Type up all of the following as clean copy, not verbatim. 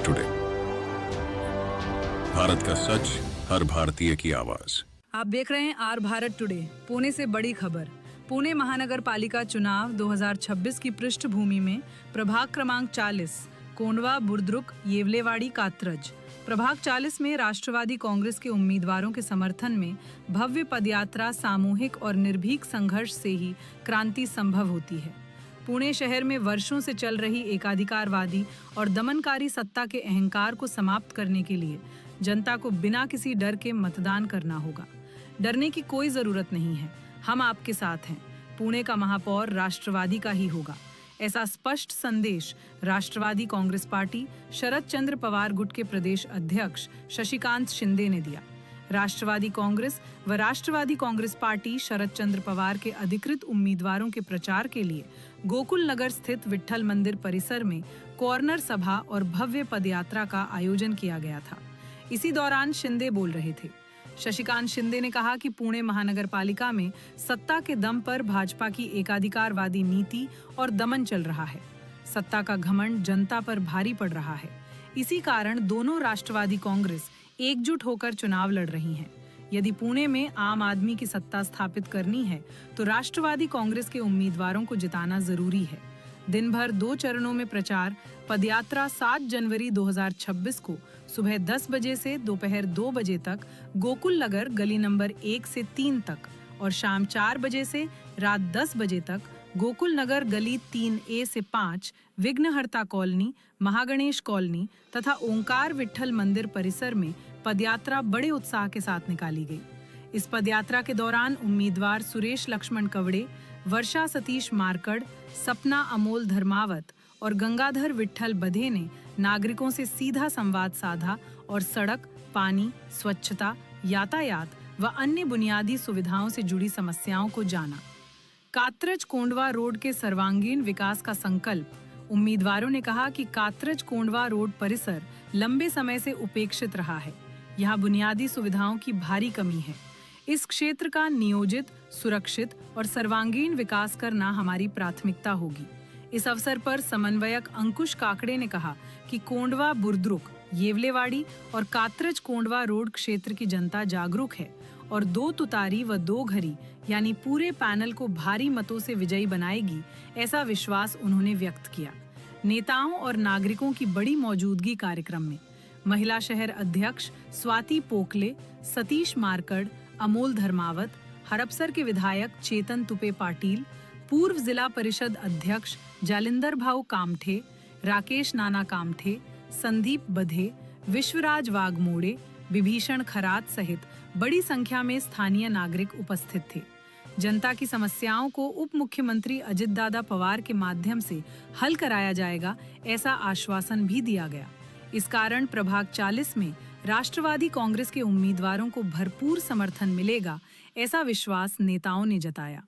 Today, Bharat का सच, हर भारतीय की आवाज। आप देख रहे हैं आर भारत टुडे। पुणे से बड़ी खबर। पुणे महानगर पालिका चुनाव 2026 की पृष्ठभूमि में प्रभाग क्रमांक 40 कोंडवा, बुर्द्रुक, येवलेवाड़ी, कात्रज। प्रभाग 40 में राष्ट्रवादी कांग्रेस के उम्मीदवारों के समर्थन में भव्य पदयात्रा, सामूहिक और निर्भीक संघर्ष से ही क्रांति संभव होती है। पुणे शहर में वर्षों से चल रही एकाधिकारवादी और दमनकारी सत्ता के अहंकार को समाप्त करने के लिए जनता को बिना किसी डर के मतदान करना होगा। डरने की कोई जरूरत नहीं है, हम आपके साथ हैं। पुणे का महापौर राष्ट्रवादी का ही होगा, ऐसा स्पष्ट संदेश राष्ट्रवादी कांग्रेस पार्टी शरद चंद्र पवार गुट के प्रदेश अध्यक्ष शशिकांत शिंदे ने दिया। राष्ट्रवादी कांग्रेस व राष्ट्रवादी कांग्रेस पार्टी शरद चंद्र पवार के अधिकृत उम्मीदवारों के प्रचार के लिए गोकुल नगर स्थित विट्ठल मंदिर परिसर में कॉर्नर सभा और भव्य पदयात्रा का आयोजन किया गया था। इसी दौरान शिंदे बोल रहे थे। शशिकांत शिंदे ने कहा कि पुणे महानगर पालिका में सत्ता के दम पर भाजपा की एकाधिकारवादी नीति और दमन चल रहा है। सत्ता का घमंड जनता पर भारी पड़ रहा है। इसी कारण दोनों राष्ट्रवादी कांग्रेस एकजुट होकर चुनाव लड़ रही हैं। यदि पुणे में आम आदमी की सत्ता स्थापित करनी है तो राष्ट्रवादी कांग्रेस के उम्मीदवारों को जिताना जरूरी है। दिन भर 2 चरणों में प्रचार पदयात्रा 7 जनवरी 2026 को सुबह 10 बजे से दोपहर 2 बजे तक गोकुल नगर गली नंबर 1 से 3 तक और शाम 4 बजे से रात 10 बजे तक गोकुल नगर गली 3A से 5, विघ्नहर्ता कॉलोनी, महागणेश कॉलोनी तथा ओंकार विट्ठल मंदिर परिसर में पदयात्रा बड़े उत्साह के साथ निकाली गई। इस पदयात्रा के दौरान उम्मीदवार सुरेश लक्ष्मण कवड़े, वर्षा सतीश मारकड़, सपना अमोल धर्मावत और गंगाधर विट्ठल बधे ने नागरिकों से सीधा संवाद साधा और सड़क, पानी, स्वच्छता, यातायात व अन्य बुनियादी सुविधाओं से जुड़ी समस्याओं को जाना। कात्रज कोंडवा रोड के सर्वांगीण विकास का संकल्प। उम्मीदवारों ने कहा कि कात्रज कोंडवा रोड परिसर लंबे समय से उपेक्षित रहा है। यहाँ बुनियादी सुविधाओं की भारी कमी है। इस क्षेत्र का नियोजित, सुरक्षित और सर्वांगीण विकास करना हमारी प्राथमिकता होगी। इस अवसर पर समन्वयक अंकुश काकड़े ने कहा कि कोंडवा, बुर्द्रुक, येवलेवाड़ी और कात्रज कोंडवा रोड क्षेत्र की जनता जागरूक है और 2 तुतारी व 2 घरी यानी पूरे पैनल को भारी मतों से विजयी बनाएगी, ऐसा विश्वास उन्होंने व्यक्त किया। नेताओं और नागरिकों की बड़ी मौजूदगी कार्यक्रम में महिला शहर अध्यक्ष स्वाति पोकले, सतीश मारकड़, अमोल धर्मावत, हड़पसर के विधायक चेतन तुपे पाटिल, पूर्व जिला परिषद अध्यक्ष जालिंदर भाऊ कामठे, राकेश नाना कामठे, संदीप बधे, विश्वराज वाघमोड़े, विभीषण खरात सहित बड़ी संख्या में स्थानीय नागरिक उपस्थित थे। जनता की समस्याओं को उप मुख्यमंत्री अजित दादा पवार के माध्यम से हल कराया जाएगा, ऐसा आश्वासन भी दिया गया। इस कारण प्रभाग 40 में राष्ट्रवादी कांग्रेस के उम्मीदवारों को भरपूर समर्थन मिलेगा, ऐसा विश्वास नेताओं ने जताया।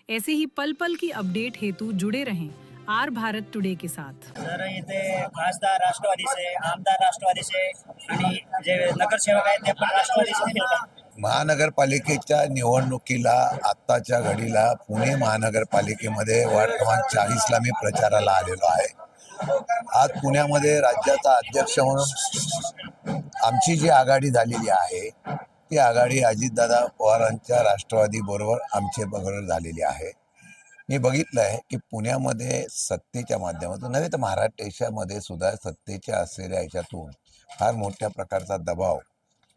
ऐसे ही पल पल की अपडेट हेतु जुड़े रहें आर भारत टुडे के साथ। सर, इथे खासदार राष्ट्रवादीचे, आमदार राष्ट्रवादीचे आणि जे नगरसेवक आहेत ते पण राष्ट्रवादीचे। महानगरपालिकेच्या निवडणुकीला आत्ताच्या घडीला पुणे महानगरपालिकेमध्ये वार्ड क्रमांक 40ला मी प्रचाराला आलेलो आहे। आज पुण्यामध्ये राज्याचा अध्यक्ष म्हणून आमची जी आघाडी झालेली आहे ती आघाडी अजितदादा पवारांच्या राष्ट्रवादी बरोबर आमचे बरोबर झालेली आहे। मी बघितलं आहे की पुण्यामध्ये सत्तेच्या माध्यमातून नव्हे तर महाराष्ट्र देशामध्ये सुद्धा सत्तेच्या असलेल्या ह्याच्यातून फार मोठ्या प्रकारचा दबाव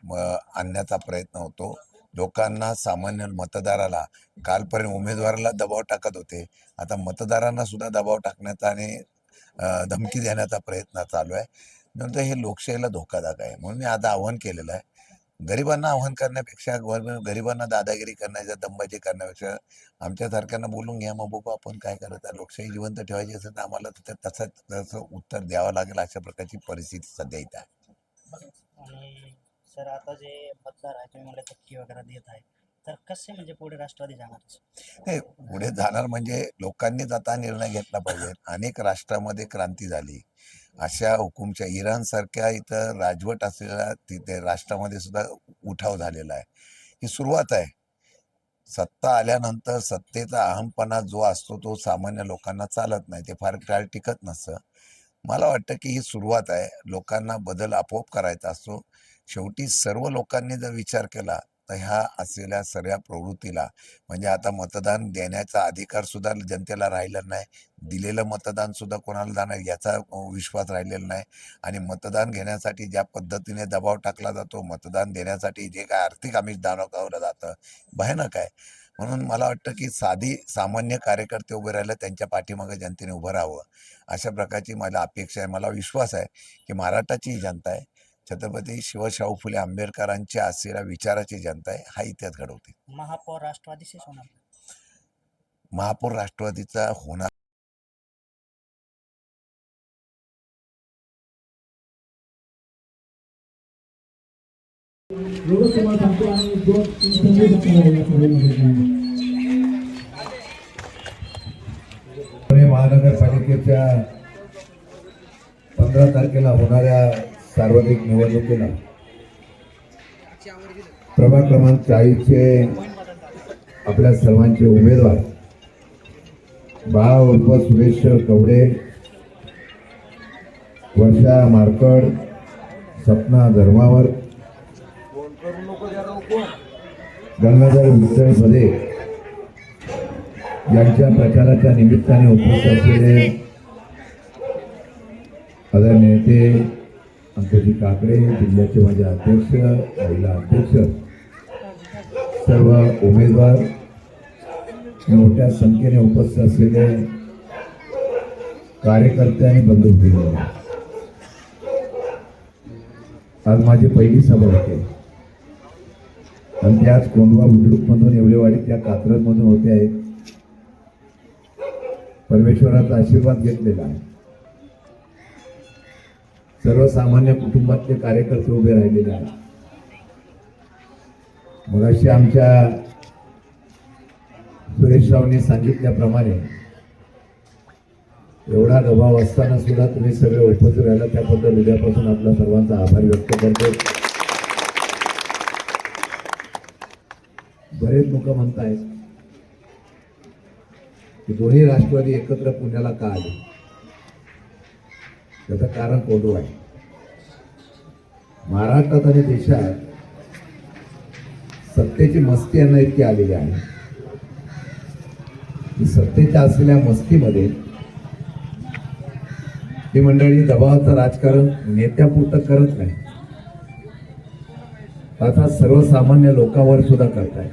आणण्याचा प्रयत्न होतो। लोकांना, सामान्य मतदाराला, कालपर्यंत उमेदवाराला दबाव टाकत होते, आता मतदारांना सुद्धा दबाव टाकण्याचा आणि धमकी देण्याचा प्रयत्न चालू आहे। नंतर हे लोकशाहीला धोकादायक आहे। म्हणून मी आता आव्हान केलेलं आहे, गरिबांना आव्हान करण्यापेक्षा, गरिबांना दादागिरी करण्याच्या, दंबाजी करण्यापेक्षा आमच्यासारख्यांना बोलून घ्या, मग बघू आपण काय करायचं। लोकशाही जिवंत ठेवायची असेल तर आम्हाला तसं उत्तर द्यावं लागेल, अशा प्रकारची परिस्थिती सध्या इथं आहे। आणि सर, आता जे मतदार आहे तुम्ही मला धक्की वगैरे देत आहे, तर कसे म्हणजे पुढे राष्ट्रवादी जाणार? नाही, पुढे जाणार म्हणजे लोकांनीच आता निर्णय घेतला पाहिजे। अनेक राष्ट्रामध्ये क्रांती झाली, अशा हुकुमच्या इराणसारख्या इथं राजवट असलेल्या तिथे राष्ट्रामध्ये सुद्धा उठाव झालेला आहे। ही सुरुवात आहे। सत्ता आल्यानंतर सत्तेचा अहमपणा जो असतो तो सामान्य लोकांना चालत नाही, ते फार काळ टिकत नसतं। मला वाटतं की ही सुरुवात आहे. लोकांना बदल आपोआप करायचा असतो. शेवटी सर्व लोकांनी जर विचार केला तर ह्या असलेल्या सगळ्या प्रवृत्तीला म्हणजे आता मतदान देण्याचा अधिकार सुद्धा जनतेला राहिला नाही. दिलेलं मतदान सुद्धा कोणाला जाणार याचा विश्वास राहिलेला नाही. आणि मतदान घेण्यासाठी ज्या पद्धतीने दबाव टाकला जातो, मतदान देण्यासाठी जे काय आर्थिक आमिष दाखवलं जातं, भयानक आहे. म्हणून मला वाटतं की सामान्य कार्यकर्ते उभे राहिले, त्यांच्या पाठीमागे जनतेने उभं राहावं, अशा प्रकारची मला अपेक्षा आहे. मला विश्वास आहे की महाराष्ट्राची ही जनता आहे, छत्रपती शिवशाहू फुले आंबेडकरांच्या असलेल्या विचाराची जनता आहे, हा इतिहास घडवते. महापौर राष्ट्रवादीचेच होणार. महापौर राष्ट्रवादीचा होणार. एवढं तुम्हाला सांगतो आणि दोन संदेश आपल्याला या सभेमध्ये पुणे महानगरपालिकेच्या 15 तारखेला होणाऱ्या सार्वत्रिक निवडणुकीला प्रभाग क्रमांक 40चे आपल्या सर्वांचे उमेदवार बाळा उर्फ सुरेश कवडे, वर्षा मारकड, सपना धर्मावर, गंगाधर विठ्ठल भदे यांच्या प्रचाराच्या निमित्ताने उपस्थित असलेले आदरणीय नेते अंकुजी काकडे, जिल्ह्याचे माझे अध्यक्ष, महिला अध्यक्ष, सर्व उमेदवार, मोठ्या संख्येने उपस्थित असलेले कार्यकर्ते आणि बंधू भगिनी, आज माझी पहिली सभा होते आणि ते आज कोंढवा बुद्रुकमधून येवलेवाडी त्या कात्रजमधून होते आहेत. परमेश्वराचा आशीर्वाद घेतलेला आहे. सर्वसामान्य कुटुंबातले कार्यकर्ते उभे राहिलेले आहेत. मगाशी आमच्या सुरेशरावने सांगितल्याप्रमाणे एवढा दबाव असताना सुद्धा तुम्ही सगळे उपस्थित राहिला, त्याबद्दल उद्यापासून आपला सर्वांचा आभार व्यक्त करतो. बरेच लोक म्हणतायत की दोन्ही राष्ट्रवादी एकत्र पुण्याला का आले. त्याचं कारण कोंढवा आहे. महाराष्ट्रात आणि देशात सत्तेची मस्ती यांना इतकी आलेली आहे की सत्तेच्या असलेल्या मस्तीमध्ये ही मंडळी दबावाचं राजकारण नेत्यापुरतं करत नाही, आता सर्वसामान्य लोकांवर सुद्धा करतायत.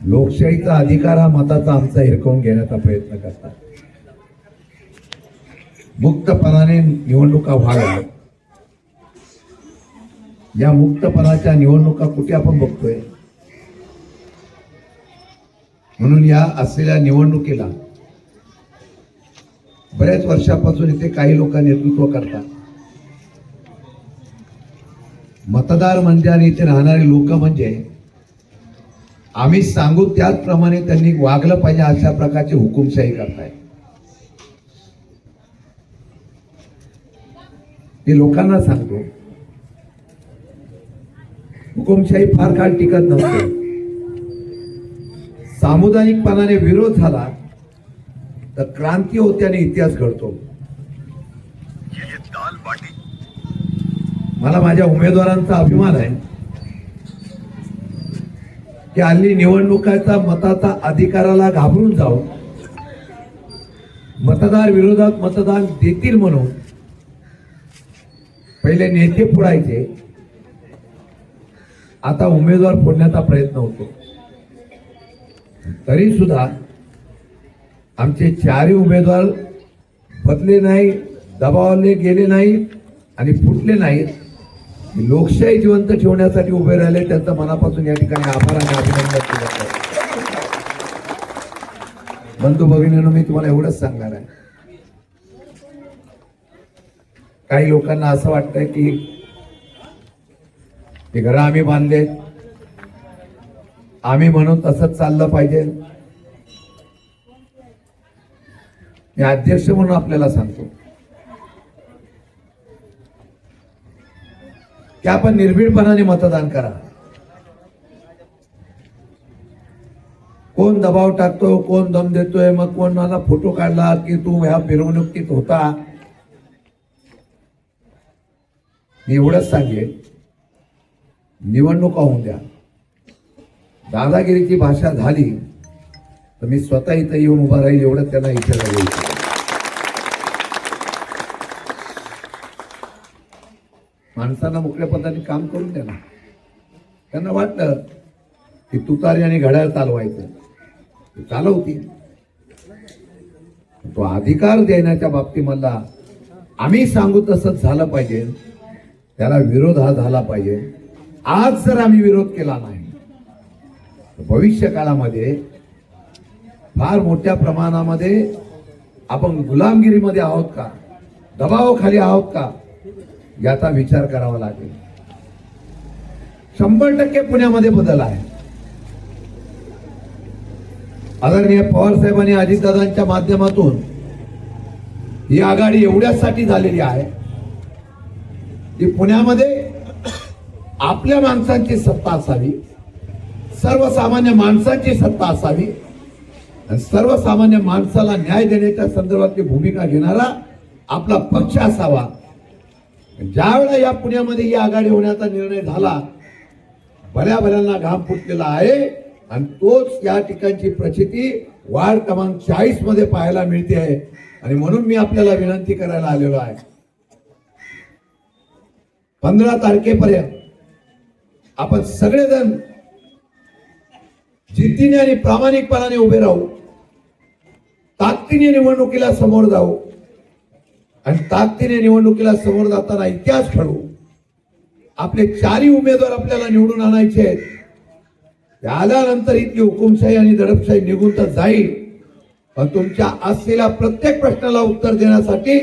लोकशाहीचा अधिकार हा मताचा आमचा हिरकवून घेण्याचा प्रयत्न करतात. मुक्तपणाने निवडणुका व्हाव्या. या मुक्तपणाच्या निवडणुका कुठे आपण बघतोय. म्हणून या असलेल्या निवडणुकीला बऱ्याच वर्षापासून इथे काही लोक नेतृत्व करतात. मतदार म्हणजे आणि इथे राहणारे लोक म्हणजे आम्ही सांगू त्याचप्रमाणे त्यांनी वागलं पाहिजे, अशा प्रकारची हुकुमशाही करतायत. ते लोकांना सांगतो, हुकुमशाही फार काळ टिकत नसते. सामुदायिकपणाने विरोध झाला तर क्रांती होते आणि इतिहास घडतो. मला माझ्या उमेदवारांचा अभिमान आहे की हल्ली निवडणुकाचा मताचा अधिकाराला घाबरून जाऊन मतदार विरोधात मतदान देतील म्हणून पहिले नेते फोडायचे, आता उमेदवार फोडण्याचा प्रयत्न होतो. तरी सुद्धा आमचे चारही उमेदवार बदले नाही, दबावले गेले नाहीत आणि फुटले नाहीत. लोकशाही जिवंत ठेवण्यासाठी उभे राहिले, त्यांचा मनापासून या ठिकाणी आभार आणि अभिनंदन केलं. बंधू भगिनींनो, मी तुम्हाला एवढंच सांगणार आहे, काही लोकांना असं वाटतंय की ते घरं आम्ही बांधले, आम्ही म्हणून तसंच चाललं पाहिजे. मी अध्यक्ष म्हणून आपल्याला सांगतो की आपण निर्भीडपणाने मतदान करा. कोण दबाव टाकतो, कोण दम देतोय, मग कोण मला फोटो काढला की तू ह्या मिरवणुकीत होता. मी एवढंच सांगेन, निवडणुका होऊन द्या. दादागिरीची भाषा झाली तर मी स्वतः इथं येऊन उभा राहील, एवढं त्यांना इच्छा झाली. माणसांना मोकळ्या पद्धतीने काम करून द्या ना. त्यांना वाटलं की तुतारी आणि घड्याळ चालवायचं, ते चालवतील. तो अधिकार देण्याच्या बाबतीमधला आम्ही सांगू तसंच झालं पाहिजे, त्याला विरोध हा झाला पाहिजे. आज जर आम्ही विरोध केला नाही तर भविष्य काळामध्ये फार मोठ्या प्रमाणामध्ये आपण गुलामगिरीमध्ये आहोत का, दबावाखाली आहोत का, याचा विचार करावा लागेल. 100% पुण्यामध्ये बदल आहे. आदरणीय पवार साहेबांनी अजितदादांच्या माध्यमातून ही आघाडी एवढ्यासाठी झालेली आहे की पुण्यामध्ये आपल्या माणसांची सत्ता असावी, सर्वसामान्य माणसांची सत्ता असावी आणि सर्वसामान्य माणसाला न्याय देण्याच्या संदर्भातली भूमिका घेणारा आपला पक्ष असावा. ज्या वेळेला या पुण्यामध्ये ही आघाडी होण्याचा निर्णय झाला, भल्या भल्यांना घाम फुटलेला आहे आणि तोच या ठिकाणची प्रचिती वार्ड क्रमांक 40 मध्ये पाहायला मिळते आहे. आणि म्हणून मी आपल्याला विनंती करायला आलेलो आहे, 15 तारखेपर्यंत आपण सगळेजण जिद्दीने आणि प्रामाणिकपणाने उभे राहू, ताकदीने निवडणुकीला समोर जाऊ आणि ताकदीने निवडणुकीला समोर जाताना इतिहास घडवू. आपले 4ही उमेदवार आपल्याला निवडून आणायचे आहेत. ते आल्यानंतर इथली हुकुमशाही आणि दडपशाही निघून तर जाईल, पण तुमच्या असलेल्या प्रत्येक प्रश्नाला उत्तर देण्यासाठी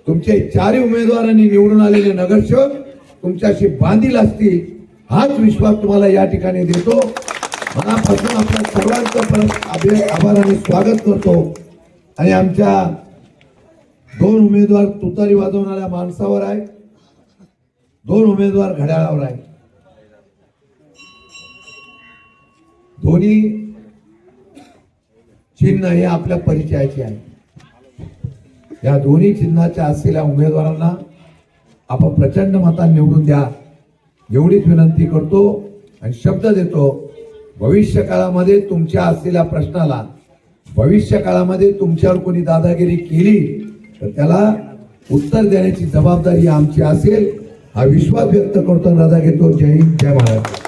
तुमचे 4ही उमेदवारांनी निवडून आलेले नगरसेवक तुमच्याशी बांधील असतील, हाच विश्वास तुम्हाला या ठिकाणी देतो. मनापासून आपल्या सर्वांचं परत आभाराने स्वागत करतो. आणि आमच्या 2 उमेदवार तुतारी वाजवणाऱ्या माणसावर आहे, 2 उमेदवार घड्याळावर आहे. दोन्ही चिन्ह हे आपल्या परिचयाचे आहे. या दोन्ही चिन्हाच्या असलेल्या उमेदवारांना आपण प्रचंड मतांनी निवडून द्या, एवढीच विनंती करतो आणि शब्द देतो. भविष्य काळामध्ये तुमच्या असलेल्या प्रश्नाला, भविष्य काळामध्ये तुमच्यावर कोणी दादागिरी केली तर त्याला उत्तर देण्याची जबाबदारी आमची असेल, हा विश्वास व्यक्त करतो. रजा घेतो. जय हिंद, जय महाराष्ट्र.